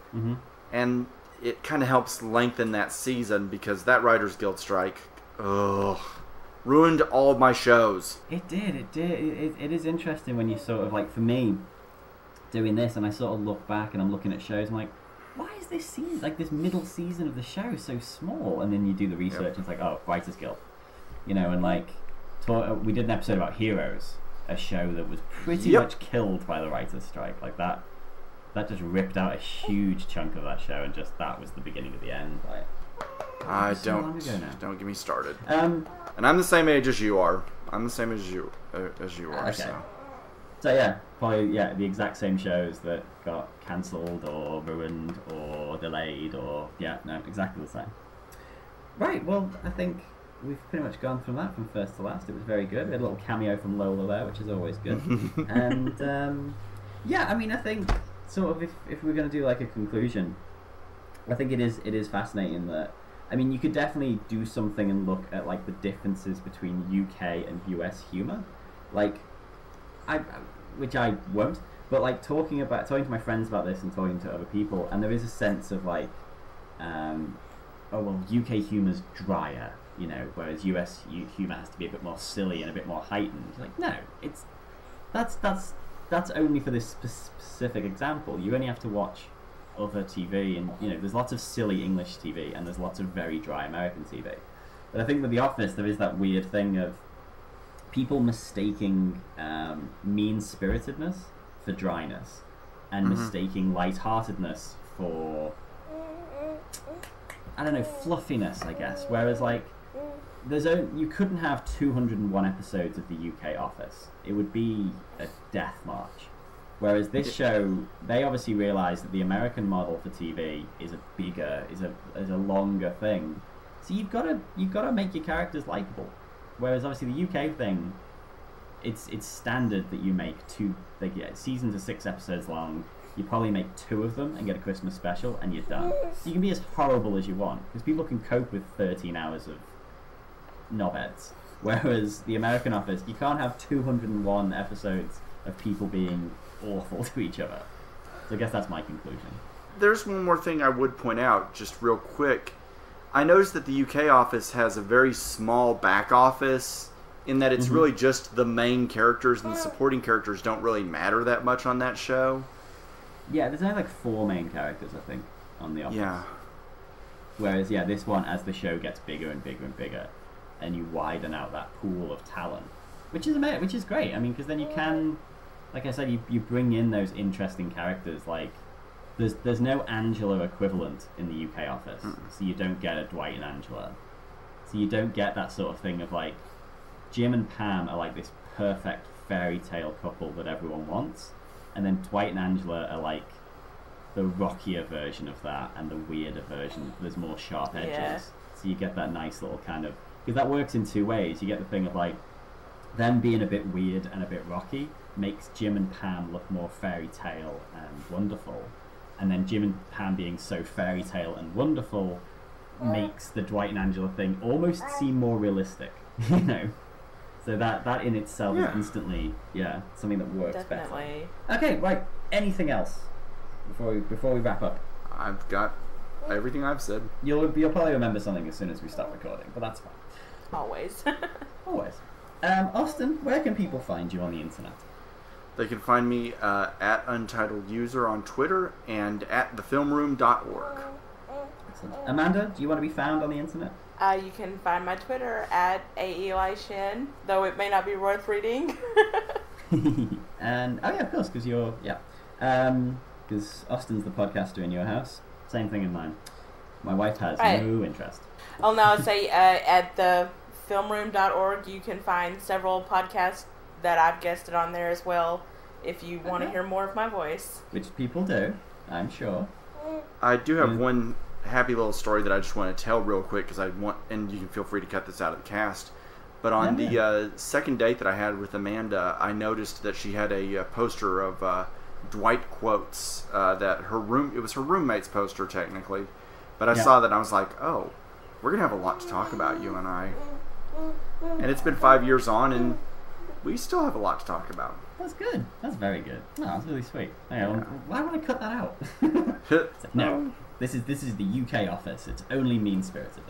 B: and it kind of helps lengthen that season because that Writers Guild strike, ruined all of my shows.
A: It did. It is interesting when you sort of, like, for me, doing this, and I sort of look back and I'm looking at shows, I'm like, why is this season, like this middle season of the show, so small? And then you do the research, and it's like, oh, Writers Guild, you know, and like we did an episode about Heroes, a show that was pretty much killed by the writers' strike, like that just ripped out a huge chunk of that show, and just that was the beginning of the end. Like,
B: don't get me started.
A: And
B: I'm the same age as you are. I'm the same as you are.
A: Okay. So yeah, probably the exact same shows that got cancelled or ruined or delayed or exactly the same. Right. Well, I think we've pretty much gone from that from first to last. It was very good. We had a little cameo from Lola there, which is always good. And I mean, I think sort of if we're going to do like a conclusion, I think it is fascinating that, I mean, you could definitely do something and look at like the differences between UK and US humor, like which I won't, but like talking to my friends about this and talking to other people, and there is a sense of like, UK humor's drier, you know, whereas US humor has to be a bit more silly and a bit more heightened. Like, no, that's only for this specific example. You only have to watch other TV, and you know, there's lots of silly English TV and there's lots of very dry American TV. But I think with The Office, there is that weird thing of people mistaking mean-spiritedness for dryness, and mistaking lightheartedness for, I don't know, fluffiness, I guess. Whereas like, you couldn't have 201 episodes of the UK Office. It would be a death march. Whereas this show, they obviously realised that the American model for TV is a longer thing. So you've got to make your characters likable. Whereas obviously the UK thing, it's standard that you make seasons are 6 episodes long. You probably make 2 of them and get a Christmas special, and you're done. So you can be as horrible as you want, because people can cope with 13 hours of knobheads. Whereas the American Office, you can't have 201 episodes of people being awful to each other. So I guess that's my conclusion.
B: There's one more thing I would point out, just real quick. I noticed that the UK office has a very small back office, in that it's really just the main characters, and the supporting characters don't really matter that much on that show.
A: Yeah, there's only like 4 main characters, I think, on The Office.
B: Yeah.
A: Whereas, this one, as the show gets bigger and bigger and bigger, and you widen out that pool of talent, which is great. I mean, because then you can, like I said, you bring in those interesting characters. Like, there's no Angela equivalent in the UK Office, so you don't get a Dwight and Angela. So you don't get that sort of thing of like, Jim and Pam are like this perfect fairy tale couple that everyone wants, and then Dwight and Angela are like the rockier version of that, and the weirder version. There's more sharp edges. Yeah. So you get that nice little kind of, because that works in 2 ways. You get the thing of like, them being a bit weird and a bit rocky makes Jim and Pam look more fairy tale and wonderful, and then Jim and Pam being so fairy tale and wonderful makes the Dwight and Angela thing almost seem more realistic, you know. So that in itself is instantly something that works
C: Definitely.
A: better. Okay, right. Anything else before we wrap up?
B: I've got everything I've said.
A: You'll probably remember something as soon as we start recording, but that's fine.
C: Always.
A: Always. Austin, where can people find you on the internet?
B: They can find me at Untitled User on Twitter and at thefilmroom.org.
A: Excellent. Amanda, do you want to be found on the internet?
C: You can find my Twitter at @AELiShin, though it may not be worth reading.
A: And of course, because you're because Austin's the podcaster in your house. Same thing in mine. My wife has no interest.
C: I'll now say at thefilmroom.org you can find several podcasts that I've guested on there as well, if you want to hear more of my voice.
A: Which people do, I'm sure.
B: I do have one happy little story that I just want to tell real quick, because and you can feel free to cut this out of the cast. But on the second date that I had with Amanda, I noticed that she had a poster of Dwight quotes that it was her roommate's poster technically, but I saw that and I was like, oh, we're gonna have a lot to talk about, you and I. And it's been 5 years on, and we still have a lot to talk about.
A: That's good. That's very good. No, that's really sweet. Why would I cut that out? No. This is the UK Office. It's only mean-spirited.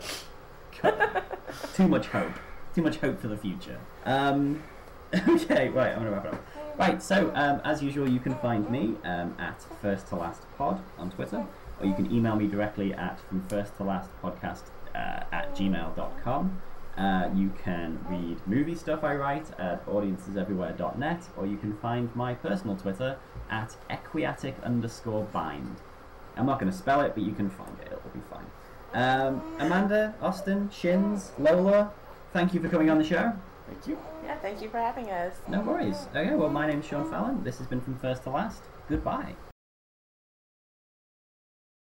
A: Too much hope. Too much hope for the future. Okay, right, I'm going to wrap it up. Right, so, as usual, you can find me at First to Last Pod on Twitter, or you can email me directly at fromfirsttolastpodcast at gmail.com. You can read movie stuff I write at audienceseverywhere.net, or you can find my personal Twitter at equiatic_bind. I'm not going to spell it, but you can find it. It'll be fine. Amanda, Austin, Shinns, Lola, thank you for coming on the show.
B: Thank you.
C: Yeah, thank you for having us.
A: No worries. Okay, well, my name's Sean Fallon. This has been From First to Last. Goodbye.